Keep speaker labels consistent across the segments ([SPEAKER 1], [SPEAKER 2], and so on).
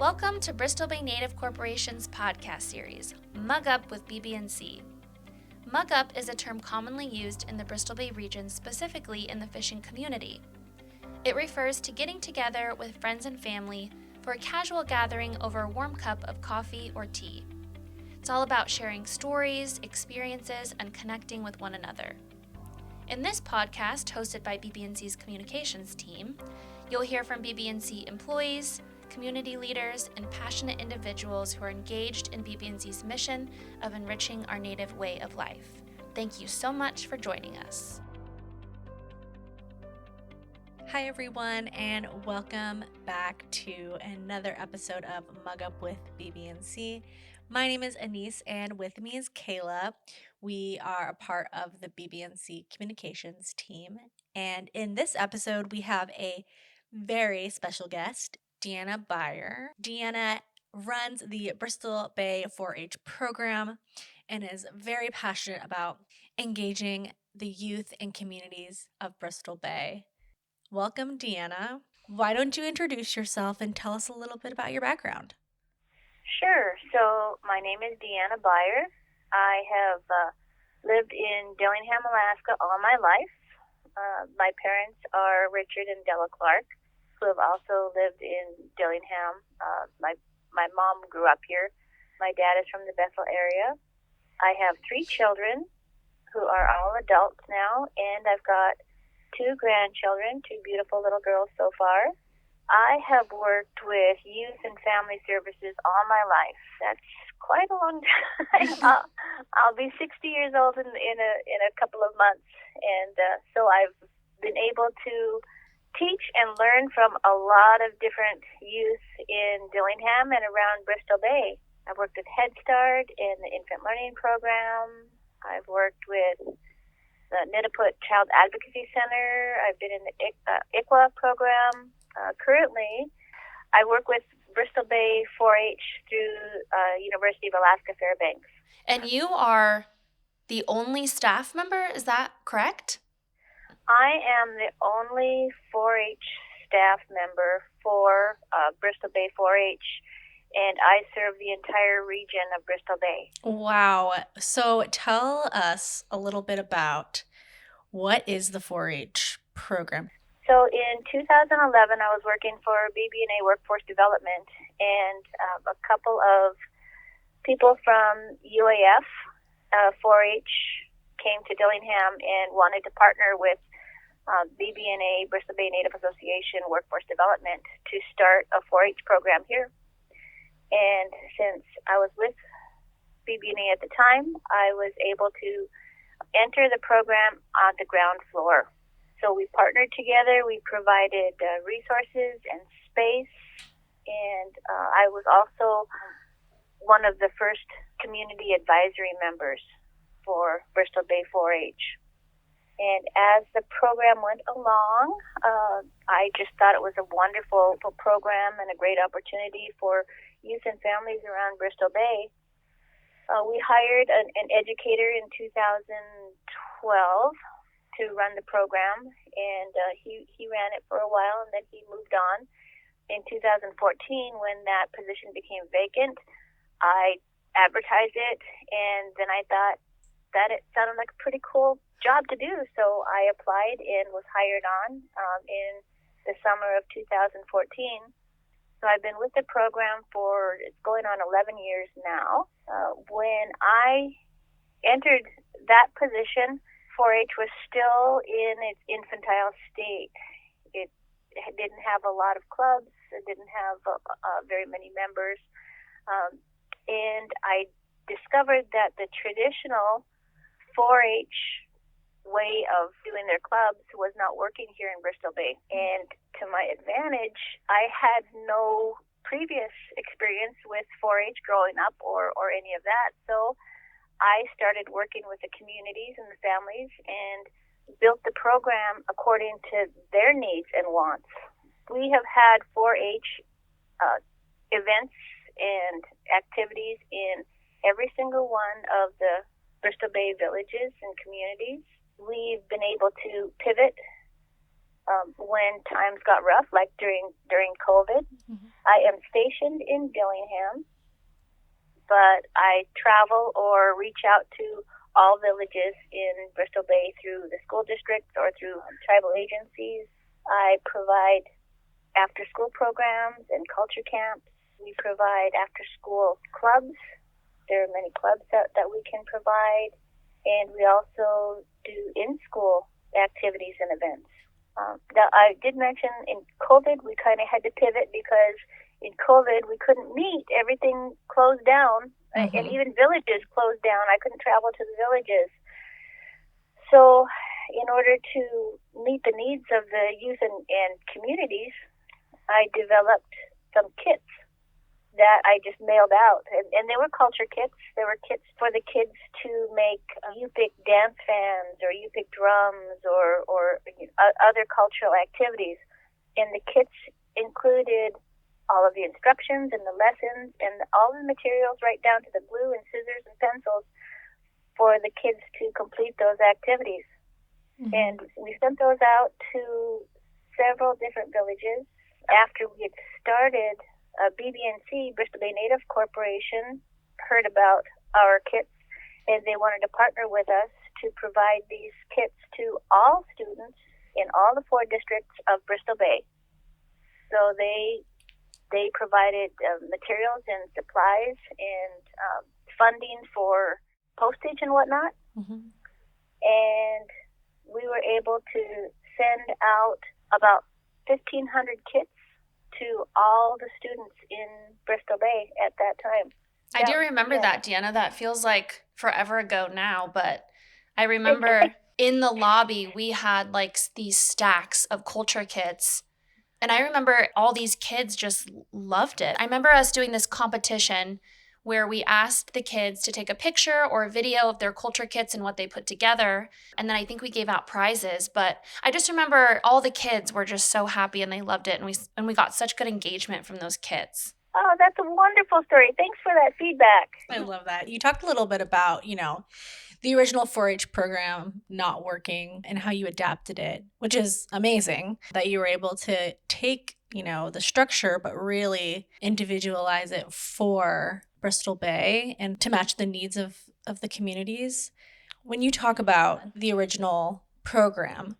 [SPEAKER 1] Welcome to Bristol Bay Native Corporation's podcast series, Mug Up with BB&C. Mug Up is a term commonly used in the Bristol Bay region, specifically in the fishing community. It refers to getting together with friends and family for a casual gathering over a warm cup of coffee or tea. It's all about sharing stories, experiences, and connecting with one another. In this podcast, hosted by BB&C's communications team, you'll hear from BB&C employees, community leaders, and passionate individuals who are engaged in BB&C's mission of enriching our Native way of life. Thank you so much for joining us.
[SPEAKER 2] Hi everyone, and welcome back to another episode of Mug Up with BB&C. My name is Anise, and with me is Kayla. We are a part of the BB&C communications team, and in this episode we have a very special guest, Deanna Baier. Deanna runs the Bristol Bay 4-H program and is very passionate about engaging the youth and communities of Bristol Bay. Welcome, Deanna. Why don't you introduce yourself and tell us a little bit about your background?
[SPEAKER 3] Sure. So my name is Deanna Baier. I have lived in Dillingham, Alaska all my life. My parents are Richard and Della Clark, who have also lived in Dillingham. My mom grew up here. My dad is from the Bethel area. I have 3 children who are all adults now, and I've got 2 grandchildren, 2 beautiful little girls so far. I have worked with youth and family services all my life. That's quite a long time. I'll be 60 years old in a couple of months, and so I've been able to teach and learn from a lot of different youth in Dillingham and around Bristol Bay. I've worked with Head Start in the Infant Learning Program. I've worked with the Nittaput Child Advocacy Center. I've been in the ICWA program. Currently, I work with Bristol Bay 4-H through University of Alaska Fairbanks.
[SPEAKER 1] And you are the only staff member, is that correct?
[SPEAKER 3] I am the only 4-H staff member for Bristol Bay 4-H, and I serve the entire region of Bristol Bay.
[SPEAKER 2] Wow. So tell us a little bit about what is the 4-H program?
[SPEAKER 3] So in 2011, I was working for BB&A Workforce Development, and a couple of people from UAF 4-H came to Dillingham and wanted to partner with BB&A, Bristol Bay Native Association Workforce Development, to start a 4-H program here. And since I was with BB&A at the time, I was able to enter the program on the ground floor. So we partnered together, we provided resources and space, and I was also one of the first community advisory members for Bristol Bay 4-H. And as the program went along, I just thought it was a wonderful program and a great opportunity for youth and families around Bristol Bay. We hired an educator in 2012 to run the program, and he ran it for a while, and then he moved on. In 2014, when that position became vacant, I advertised it, and then I thought that it sounded like a pretty cool job to do, so I applied and was hired on in the summer of 2014. So I've been with the program for, it's going on 11 years now. When I entered that position, 4-H was still in its infantile state. It didn't have a lot of clubs, it didn't have very many members, and I discovered that the traditional 4-H way of doing their clubs was not working here in Bristol Bay. And to my advantage, I had no previous experience with 4-H growing up or any of that. So I started working with the communities and the families and built the program according to their needs and wants. We have had 4-H events and activities in every single one of the Bristol Bay villages and communities. We've been able to pivot when times got rough, like during COVID. Mm-hmm. I am stationed in Dillingham, but I travel or reach out to all villages in Bristol Bay through the school district or through tribal agencies. I provide after-school programs and culture camps. We provide after-school clubs. There are many clubs that we can provide. And we also do in-school activities and events. Now, I did mention in COVID, we kind of had to pivot because in COVID, we couldn't meet. Everything closed down, mm-hmm. and even villages closed down. I couldn't travel to the villages. So in order to meet the needs of the youth and communities, I developed some kits that I just mailed out. And they were culture kits. They were kits for the kids to make you-pick dance fans or you-pick drums or other cultural activities. And the kits included all of the instructions and the lessons and all the materials right down to the glue and scissors and pencils for the kids to complete those activities. Mm-hmm. And we sent those out to several different villages. After we had started, BBNC, Bristol Bay Native Corporation, heard about our kits, and they wanted to partner with us to provide these kits to all students in all the 4 districts of Bristol Bay. So they provided materials and supplies and funding for postage and whatnot. Mm-hmm. And we were able to send out about 1,500 kits to all the students in Bristol Bay at that time.
[SPEAKER 1] I do remember that, Deanna. That feels like forever ago now, but I remember in the lobby we had like these stacks of culture kits. And I remember all these kids just loved it. I remember us doing this competition where we asked the kids to take a picture or a video of their culture kits and what they put together. And then I think we gave out prizes. But I just remember all the kids were just so happy and they loved it. And we got such good engagement from those kits.
[SPEAKER 3] Oh, that's a wonderful story. Thanks for that feedback.
[SPEAKER 2] I love that. You talked a little bit about, the original 4-H program not working and how you adapted it, which is amazing that you were able to take, the structure, but really individualize it for Bristol Bay and to match the needs of the communities. When you talk about the original program,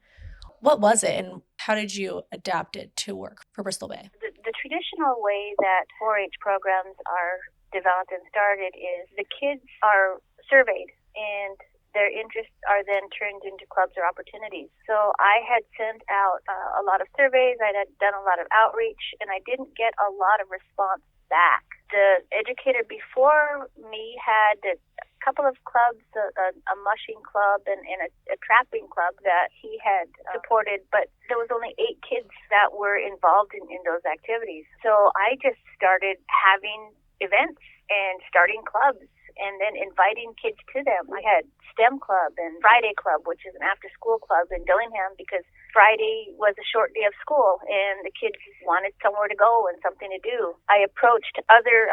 [SPEAKER 2] what was it and how did you adapt it to work for Bristol Bay?
[SPEAKER 3] The traditional way that 4-H programs are developed and started is the kids are surveyed and their interests are then turned into clubs or opportunities. So I had sent out a lot of surveys, I had done a lot of outreach, and I didn't get a lot of response back. The educator before me had a couple of clubs, a mushing club and a trapping club that he had supported, but there was only 8 kids that were involved in those activities. So I just started having events and starting clubs and then inviting kids to them. I had STEM Club and Friday Club, which is an after-school club in Dillingham, because Friday was a short day of school and the kids wanted somewhere to go and something to do. I approached other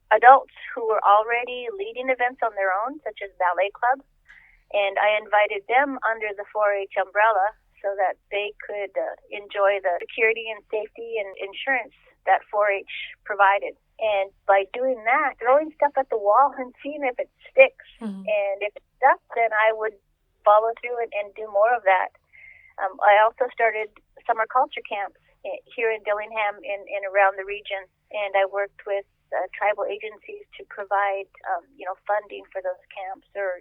[SPEAKER 3] adults who were already leading events on their own, such as Ballet Club, and I invited them under the 4-H umbrella so that they could enjoy the security and safety and insurance that 4-H provided. And by doing that, throwing stuff at the wall and seeing if it sticks, mm-hmm. and if it stuck, then I would follow through and do more of that. I also started summer culture camps here in Dillingham and around the region, and I worked with tribal agencies to provide, funding for those camps or,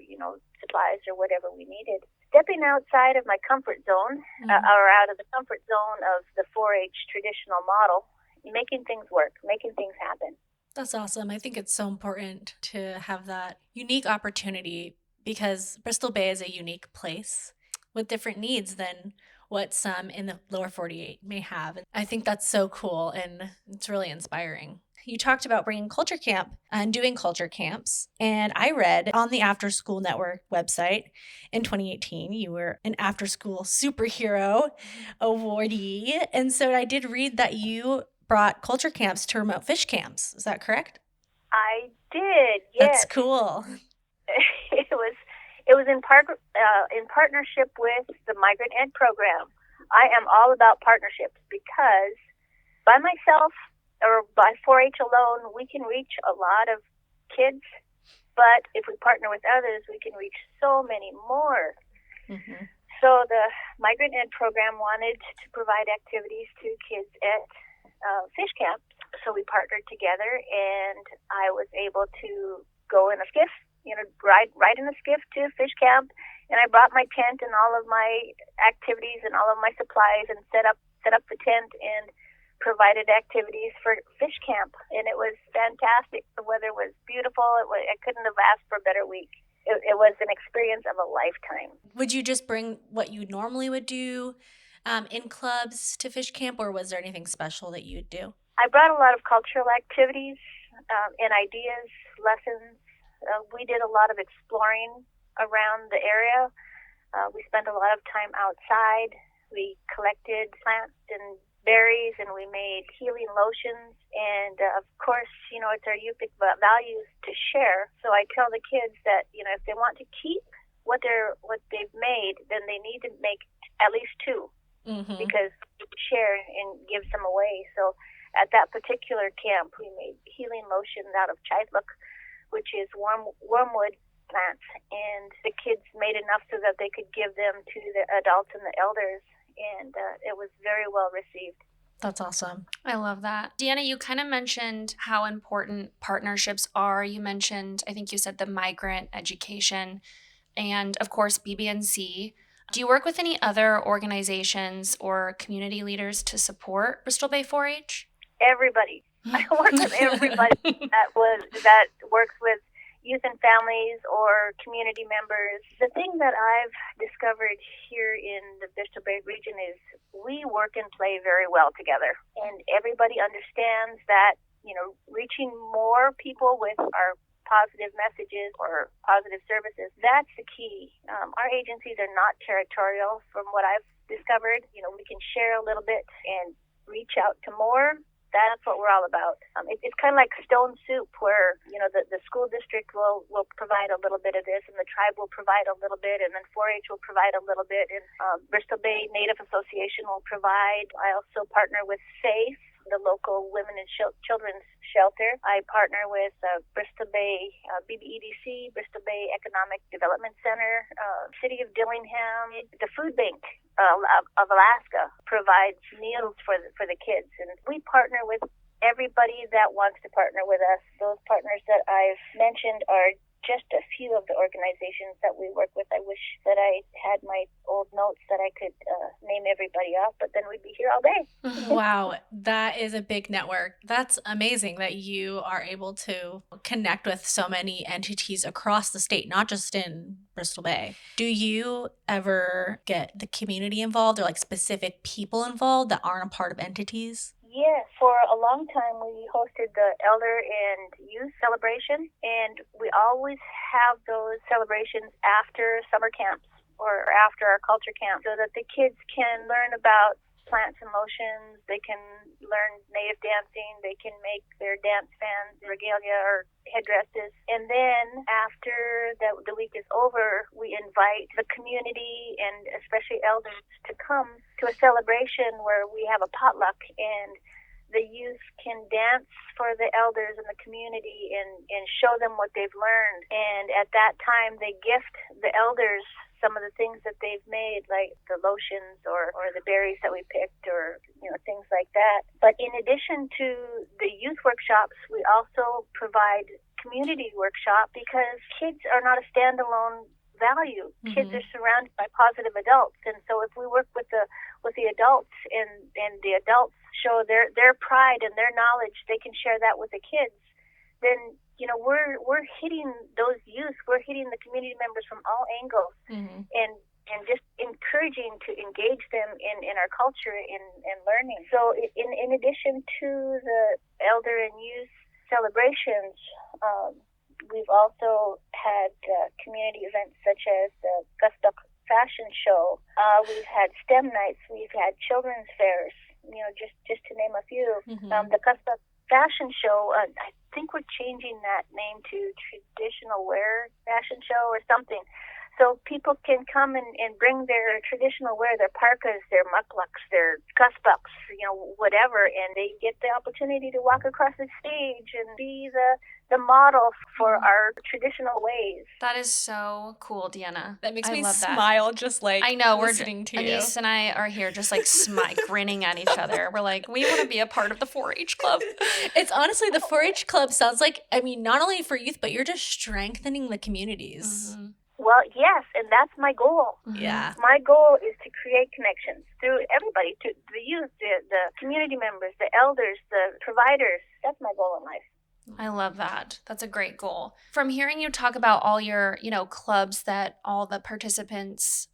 [SPEAKER 3] supplies or whatever we needed. Stepping outside of my comfort zone, mm-hmm. Or out of the comfort zone of the 4-H traditional model, making things work, making things happen.
[SPEAKER 2] That's awesome. I think it's so important to have that unique opportunity because Bristol Bay is a unique place with different needs than what some in the lower 48 may have. I think that's so cool and it's really inspiring. You talked about bringing culture camp and doing culture camps. And I read on the After School Network website in 2018, you were an after school superhero awardee. And so I did read that you brought culture camps to remote fish camps. Is that correct?
[SPEAKER 3] I did, yes.
[SPEAKER 2] That's cool.
[SPEAKER 3] It was in partnership with the Migrant Ed program. I am all about partnerships because by myself or by 4-H alone, we can reach a lot of kids, but if we partner with others, we can reach so many more.
[SPEAKER 2] Mm-hmm.
[SPEAKER 3] So the Migrant Ed program wanted to provide activities to kids at fish camps. So we partnered together, and I was able to go in a skiff, ride in a skiff to fish camp. And I brought my tent and all of my activities and all of my supplies and set up the tent and provided activities for fish camp. And it was fantastic. The weather was beautiful. I couldn't have asked for a better week. It was an experience of a lifetime.
[SPEAKER 2] Would you just bring what you normally would do in clubs to fish camp, or was there anything special that you would do?
[SPEAKER 3] I brought a lot of cultural activities and ideas, lessons. We did a lot of exploring around the area. We spent a lot of time outside. We collected plants and berries, and we made healing lotions. And of course, it's our youth values to share. So I tell the kids that if they want to keep what they've made, then they need to make at least two,
[SPEAKER 2] mm-hmm.
[SPEAKER 3] because share and give some away. So at that particular camp, we made healing lotions out of chaitlook, which is wormwood plants, and the kids made enough so that they could give them to the adults and the elders, and it was very well received.
[SPEAKER 2] That's awesome.
[SPEAKER 1] I love that. Deanna, you kind of mentioned how important partnerships are. You mentioned, I think you said the migrant education and, of course, BB&C. Do you work with any other organizations or community leaders to support Bristol Bay 4-H?
[SPEAKER 3] Everybody. I work with everybody that works with youth and families or community members. The thing that I've discovered here in the Bristol Bay region is we work and play very well together. And everybody understands that, reaching more people with our positive messages or positive services, that's the key. Our agencies are not territorial from what I've discovered. We can share a little bit and reach out to more. That's what we're all about. It's kind of like stone soup where, the school district will provide a little bit of this, and the tribe will provide a little bit, and then 4-H will provide a little bit, and Bristol Bay Native Association will provide. I also partner with SAFE, the local women and children's shelter. I partner with Bristol Bay BBEDC, Bristol Bay Economic Development Center, City of Dillingham. The food bank of Alaska provides meals for the kids, and we partner with everybody that wants to partner with us. Those partners that I've mentioned are just a few of the organizations that we work with. I wish that I had my old notes that I could name everybody off, but then we'd be here all day.
[SPEAKER 2] Wow, that is a big network. That's amazing that you are able to connect with so many entities across the state, not just in Bristol Bay. Do you ever get the community involved or like specific people involved that aren't a part of entities?
[SPEAKER 3] Yeah, for a long time we hosted the Elder and Youth celebration, and we always have those celebrations after summer camps or after our culture camp so that the kids can learn about plants and lotions, they can learn native dancing, they can make their dance bands, regalia, or headdresses. And then after the week is over, we invite the community and especially elders to come to a celebration where we have a potluck, and the youth can dance for the elders in the community and show them what they've learned. And at that time, they gift the elders some of the things that they've made, like the lotions or the berries that we picked, or things like that. But in addition to the youth workshops, we also provide community workshop because kids are not a standalone value. Mm-hmm. Kids are surrounded by positive adults, and so if we work with the adults and the adults show their pride and their knowledge, they can share that with the kids, then we're hitting those youth, we're hitting the community members from all angles, mm-hmm. and just encouraging to engage them in our culture and learning. So in addition to the elder and youth celebrations, we've also had community events such as the Gustuk Fashion Show. We've had STEM nights. We've had children's fairs. Just to name a few. Mm-hmm. The Gustuk Fashion Show. I think we're changing that name to Traditional Wear Fashion Show or something. So people can come and bring their traditional wear, their parkas, their mukluks, their kuspuks, whatever, and they get the opportunity to walk across the stage and be the model for our traditional ways.
[SPEAKER 1] That is so cool, Deanna.
[SPEAKER 2] That makes
[SPEAKER 1] I
[SPEAKER 2] me
[SPEAKER 1] love
[SPEAKER 2] smile just like
[SPEAKER 1] I know,
[SPEAKER 2] listening to you.
[SPEAKER 1] Anise and I are here just like grinning at each other. We're like, we want to be a part of the 4-H club.
[SPEAKER 2] It's honestly, the 4-H club sounds like, not only for youth, but you're just strengthening the communities.
[SPEAKER 1] Mm-hmm.
[SPEAKER 3] Well, yes, and that's my goal.
[SPEAKER 1] Mm-hmm.
[SPEAKER 2] Yeah.
[SPEAKER 3] My goal is to create connections through everybody, to the youth, the community members, the elders, the providers. That's my goal in life.
[SPEAKER 1] I love that. That's a great goal. From hearing you talk about all your, clubs that all the participants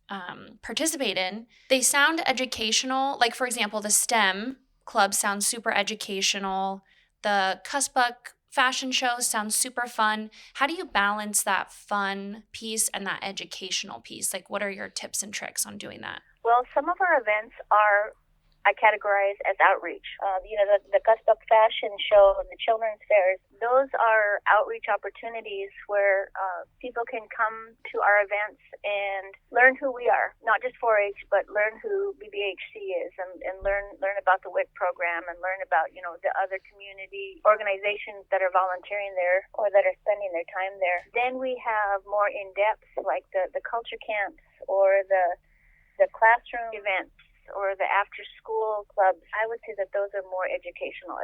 [SPEAKER 1] participate in, they sound educational. Like, for example, the STEM club sounds super educational. The Cussbuck fashion show sounds super fun. How do you balance that fun piece and that educational piece? Like, what are your tips and tricks on doing that?
[SPEAKER 3] Well, some of our events I categorize as outreach. The Cussbuck Fashion Show and the Children's Fairs, those are outreach opportunities where people can come to our events and learn who we are, not just 4-H, but learn who BBHC is and learn about the WIC program and learn about, the other community organizations that are volunteering there or that are spending their time there. Then we have more in-depth, like the culture camps or the classroom events, or the after-school clubs. I would say that those are more educational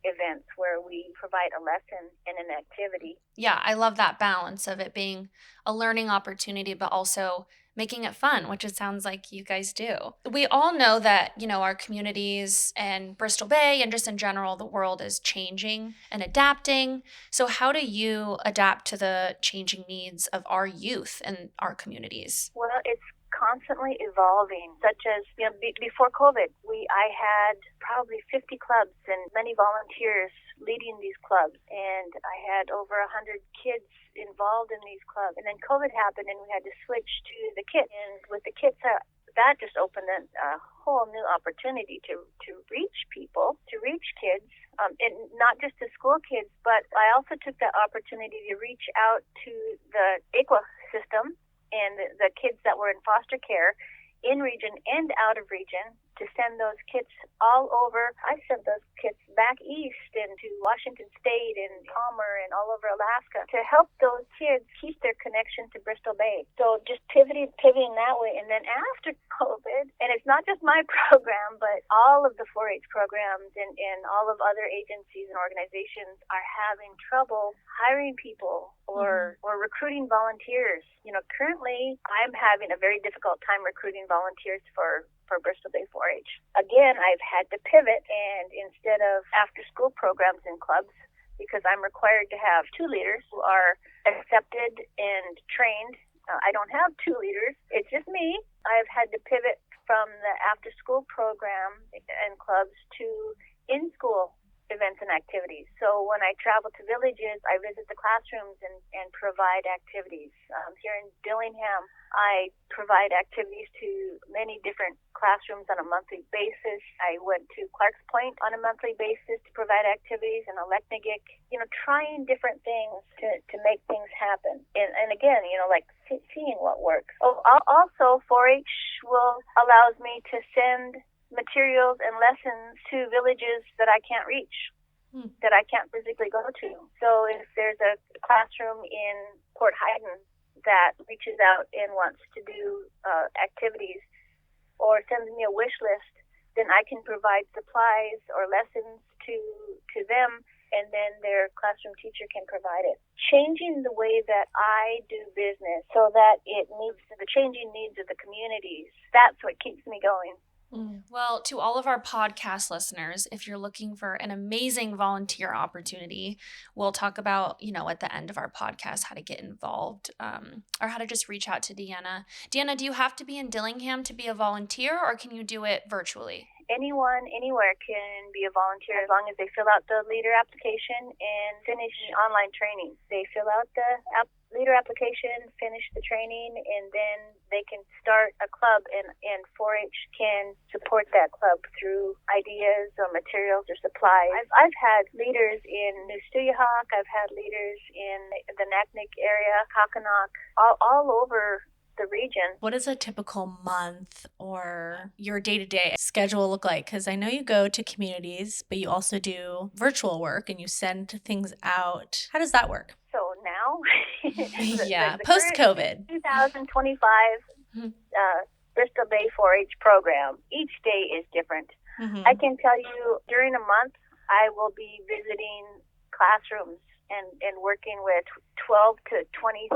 [SPEAKER 3] events where we provide a lesson and an activity.
[SPEAKER 1] Yeah, I love that balance of it being a learning opportunity, but also making it fun, which it sounds like you guys do. We all know that, our communities and Bristol Bay and just in general, the world is changing and adapting. So how do you adapt to the changing needs of our youth and our communities?
[SPEAKER 3] Well, it's constantly evolving, such as before COVID, I had probably 50 clubs and many volunteers leading these clubs, and I had over 100 kids involved in these clubs. And then COVID happened, and we had to switch to the kits. And with the kits, that just opened a whole new opportunity to reach people, to reach kids, and not just the school kids, but I also took the opportunity to reach out to the ICWA system and the kids that were in foster care in region and out of region, to send those kits all over. I sent those kits back east into Washington State and Palmer and all over Alaska to help those kids keep their connection to Bristol Bay. So just pivoting that way. And then after COVID, and it's not just my program, but all of the 4-H programs and all of other agencies and organizations are having trouble hiring people or recruiting volunteers. Currently I'm having a very difficult time recruiting volunteers for Bristol Bay 4-H. Again, I've had to pivot, and instead of after-school programs in clubs, because I'm required to have 2 leaders who are accepted and trained, I don't have 2 leaders. It's just me. I've had to pivot from the after-school program and clubs to in-school events and activities. So when I travel to villages, I visit the classrooms and provide activities. Here in Dillingham, I provide activities to many different classrooms on a monthly basis. I went to Clark's Point on a monthly basis to provide activities, and Aleknagik, trying different things to make things happen. And again, like seeing what works. Oh, also 4-H allows me to send materials and lessons to villages that I can't reach, that I can't physically go to. So if there's a classroom in Port Haydn that reaches out and wants to do activities or sends me a wish list, then I can provide supplies or lessons to them, and then their classroom teacher can provide it. Changing the way that I do business so that it meets the changing needs of the communities, that's what keeps me going.
[SPEAKER 1] Well, to all of our podcast listeners, if you're looking for an amazing volunteer opportunity, we'll talk about, at the end of our podcast, how to get involved or how to just reach out to Deanna. Deanna, do you have to be in Dillingham to be a volunteer, or can you do it virtually?
[SPEAKER 3] Anyone, anywhere can be a volunteer as long as they fill out the leader application and finish online training. They fill out the leader application, finish the training, and then they can start a club, and 4-H can support that club through ideas or materials or supplies. I've had leaders in New Stuyahok. I've had leaders in the Naknek area, Kakanock, all over the region.
[SPEAKER 2] What does a typical month or your day-to-day schedule look like? Because I know you go to communities, but you also do virtual work and you send things out. How does that work?
[SPEAKER 3] So now,
[SPEAKER 2] Yeah,
[SPEAKER 3] the
[SPEAKER 2] post-COVID.
[SPEAKER 3] 2025 Bristol Bay 4-H program, each day is different.
[SPEAKER 2] Mm-hmm.
[SPEAKER 3] I can tell you during a month, I will be visiting classrooms and working with 12 to 25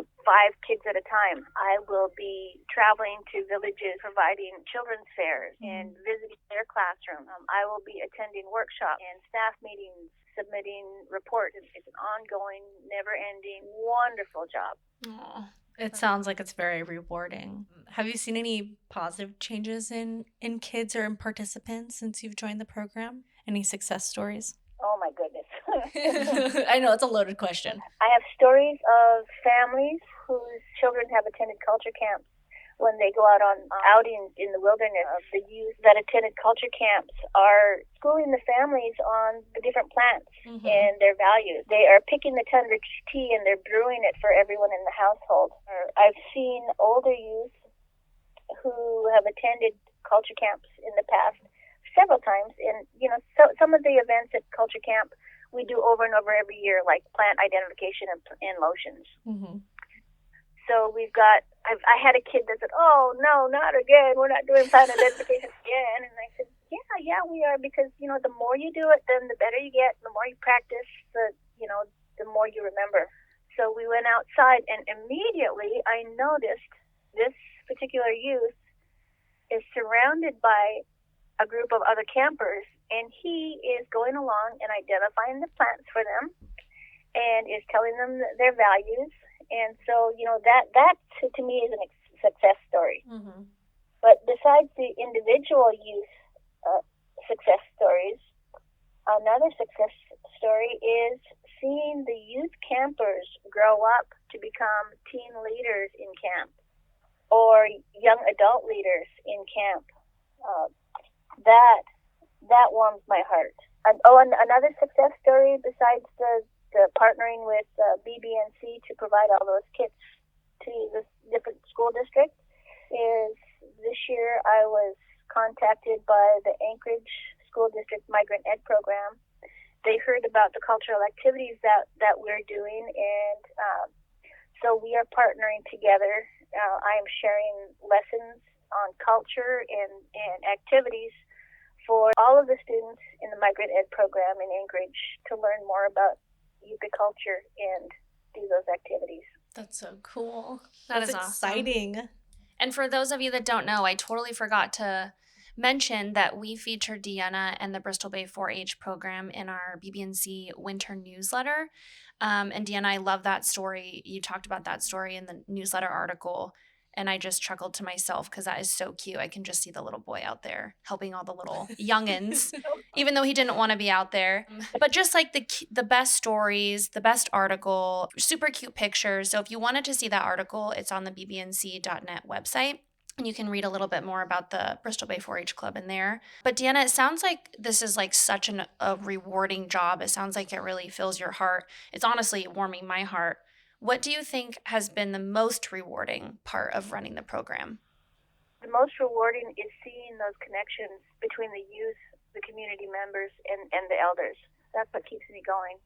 [SPEAKER 3] kids at a time. I will be traveling to villages, providing children's fairs and visiting their classroom. I will be attending workshops and staff meetings, submitting reports. It's an ongoing, never-ending, wonderful job.
[SPEAKER 2] Aww. It sounds like it's very rewarding. Have you seen any positive changes in kids or in participants since you've joined the program? Any success stories?
[SPEAKER 3] Oh, my goodness.
[SPEAKER 2] I know, it's a loaded question.
[SPEAKER 3] I have stories of families whose children have attended culture camps. When they go out on outings in the wilderness, the youth that attended culture camps are schooling the families on the different plants and their values. They are picking the tundra tea and they're brewing it for everyone in the household. I've seen older youth who have attended culture camps in the past several times, and so some of the events at culture camp we do over and over every year, like plant identification and lotions. So we've got, I had a kid that said, oh, no, not again. We're not doing plant identification again. And I said, yeah, we are, because, the more you do it, then the better you get. The more you practice, the more you remember. So we went outside, and immediately I noticed this particular youth is surrounded by a group of other campers, and he is going along and identifying the plants for them and is telling them their values. And so, that to me is a success story. But besides the individual youth success stories, another success story is seeing the youth campers grow up to become teen leaders in camp or young adult leaders in camp. That warms my heart. And another success story besides the partnering with BBNC to provide all those kits to the different school districts is this year I was contacted by the Anchorage School District Migrant Ed Program. They heard about the cultural activities that we're doing, and so we are partnering together. I am sharing lessons on culture and activities for all of the students in the Migrant Ed Program in Anchorage to learn more about Yucca culture and do those activities.
[SPEAKER 2] That's so cool.
[SPEAKER 1] That's
[SPEAKER 2] exciting.
[SPEAKER 1] Awesome. And for those of you that don't know, I totally forgot to mention that we featured Deanna and the Bristol Bay 4-H program in our BBNC winter newsletter. And Deanna, I love that story. You talked about that story in the newsletter article. And I just chuckled to myself because that is so cute. I can just see the little boy out there helping all the little youngins, even though he didn't want to be out there. But just like the best stories, the best article, super cute pictures. So if you wanted to see that article, it's on the bbnc.net website. And you can read a little bit more about the Bristol Bay 4-H Club in there. But Deanna, it sounds like this is like such a rewarding job. It sounds like it really fills your heart. It's honestly warming my heart. What do you think has been the most rewarding part of running the program?
[SPEAKER 3] The most rewarding is seeing those connections between the youth, the community members, and the elders. That's what keeps me going.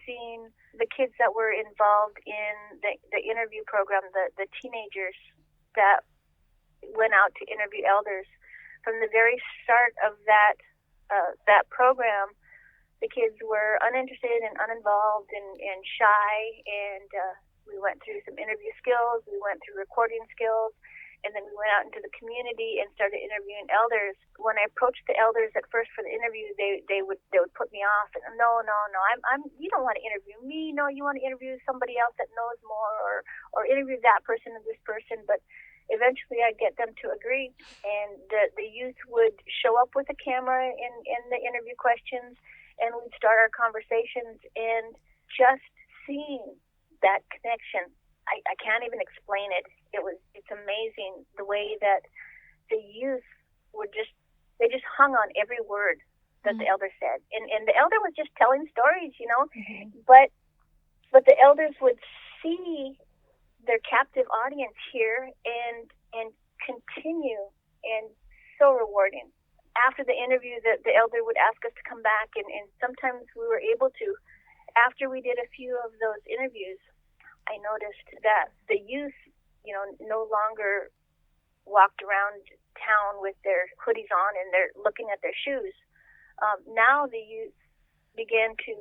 [SPEAKER 3] Seeing the kids that were involved in the interview program, the teenagers that went out to interview elders. From the very start of that program, the kids were uninterested and uninvolved and shy, and we went through some interview skills, we went through recording skills, and then we went out into the community and started interviewing elders. When I approached the elders at first for the interview, they would put me off, and no, you don't want to interview me, no, you want to interview somebody else that knows more, or interview that person and this person. But eventually I'd get them to agree, and the youth would show up with a camera in the interview questions, and we'd start our conversations, and just seeing that connection, I can't even explain it. It's amazing the way that the youth they just hung on every word that the elder said. And the elder was just telling stories, but the elders would see their captive audience here and continue, and so rewarding. After the interview, the elder would ask us to come back, and sometimes we were able to. After we did a few of those interviews, I noticed that the youth, no longer walked around town with their hoodies on and they're looking at their shoes. Now the youth began to,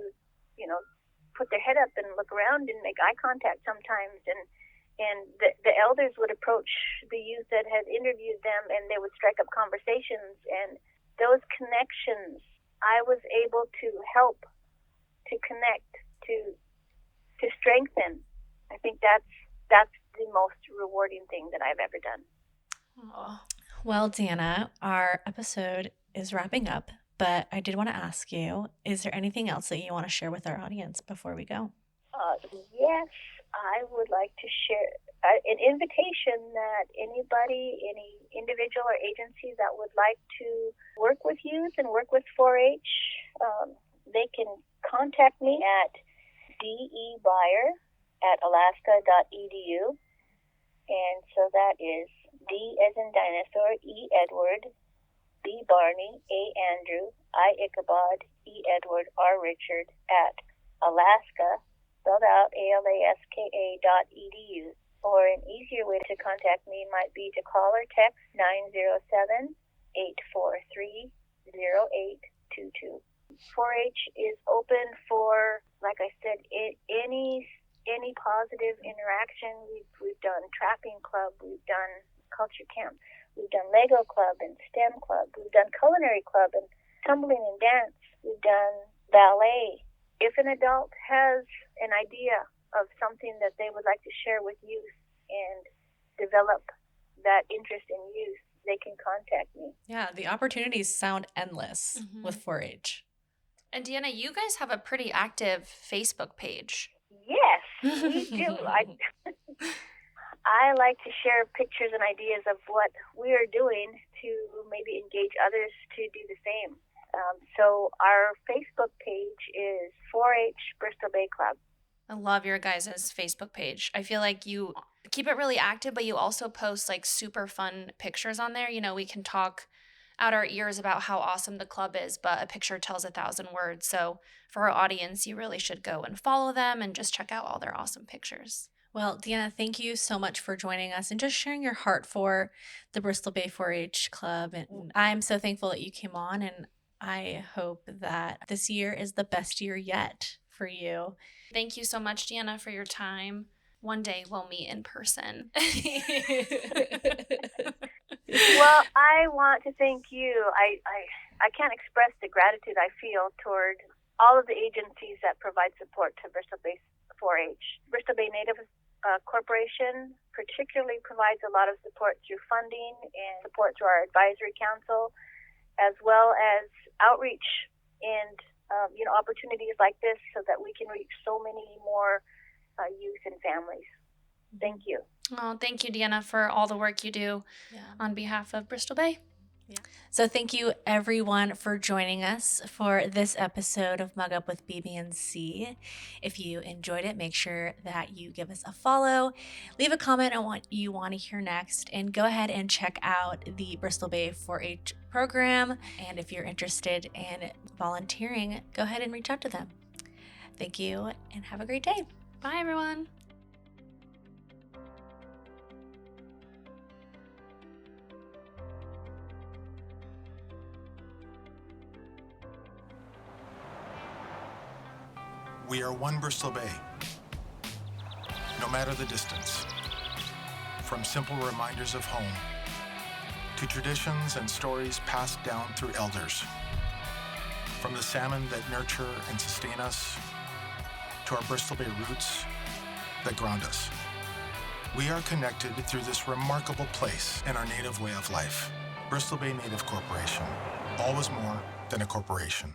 [SPEAKER 3] put their head up and look around and make eye contact sometimes, and the elders would approach the youth that had interviewed them, and they would strike up conversations, and those connections I was able to help, to connect, to strengthen. I think that's the most rewarding thing that I've ever done.
[SPEAKER 2] Oh. Well, Deanna, our episode is wrapping up, but I did want to ask you, is there anything else that you want to share with our audience before we go?
[SPEAKER 3] Yes, I would like to share an invitation that anybody, any individual or agency that would like to work with youth and work with 4-H, they can contact me at debaier@alaska.edu. And so that is D as in dinosaur, E Edward, B Barney, A Andrew, I Ichabod, E Edward, R Richard at Alaska, spelled out ALASKA.edu. Or an easier way to contact me might be to call or text 907-843-0822. 4-H is open for, like I said, any positive interaction. We've done trapping club, we've done culture camp, we've done Lego club and STEM club, we've done culinary club and tumbling and dance, we've done ballet. If an adult has an idea of something that they would like to share with youth and develop that interest in youth, they can contact me.
[SPEAKER 2] Yeah, the opportunities sound endless with 4-H.
[SPEAKER 1] And Deanna, you guys have a pretty active Facebook page.
[SPEAKER 3] Yes, we do. I like to share pictures and ideas of what we are doing to maybe engage others to do the same. So our Facebook page is 4-H Bristol Bay Club.
[SPEAKER 1] I love your guys' Facebook page. I feel like you keep it really active, but you also post like super fun pictures on there. We can talk out our ears about how awesome the club is, but a picture tells 1,000 words. So for our audience, you really should go and follow them and just check out all their awesome pictures.
[SPEAKER 2] Well, Deanna, thank you so much for joining us and just sharing your heart for the Bristol Bay 4-H Club. And I'm so thankful that you came on, and I hope that this year is the best year yet for you.
[SPEAKER 1] Thank you so much, Deanna, for your time. One day we'll meet in person.
[SPEAKER 3] Well, I want to thank you. I can't express the gratitude I feel toward all of the agencies that provide support to Bristol Bay 4-H. Bristol Bay Native Corporation particularly provides a lot of support through funding and support through our advisory council, as well as outreach and opportunities like this so that we can reach so many more youth and families. Thank you.
[SPEAKER 1] Oh, thank you, Deanna, for all the work you do on behalf of Bristol Bay.
[SPEAKER 2] Yeah. So thank you, everyone, for joining us for this episode of Mug Up with BB&C. If you enjoyed it, make sure that you give us a follow, leave a comment on what you want to hear next, and go ahead and check out the Bristol Bay 4-H program. And if you're interested in volunteering, go ahead and reach out to them. Thank you, and have a great day.
[SPEAKER 1] Bye, everyone.
[SPEAKER 4] We are one Bristol Bay, no matter the distance. From simple reminders of home to traditions and stories passed down through elders. From the salmon that nurture and sustain us to our Bristol Bay roots that ground us. We are connected through this remarkable place and our native way of life. Bristol Bay Native Corporation, always more than a corporation.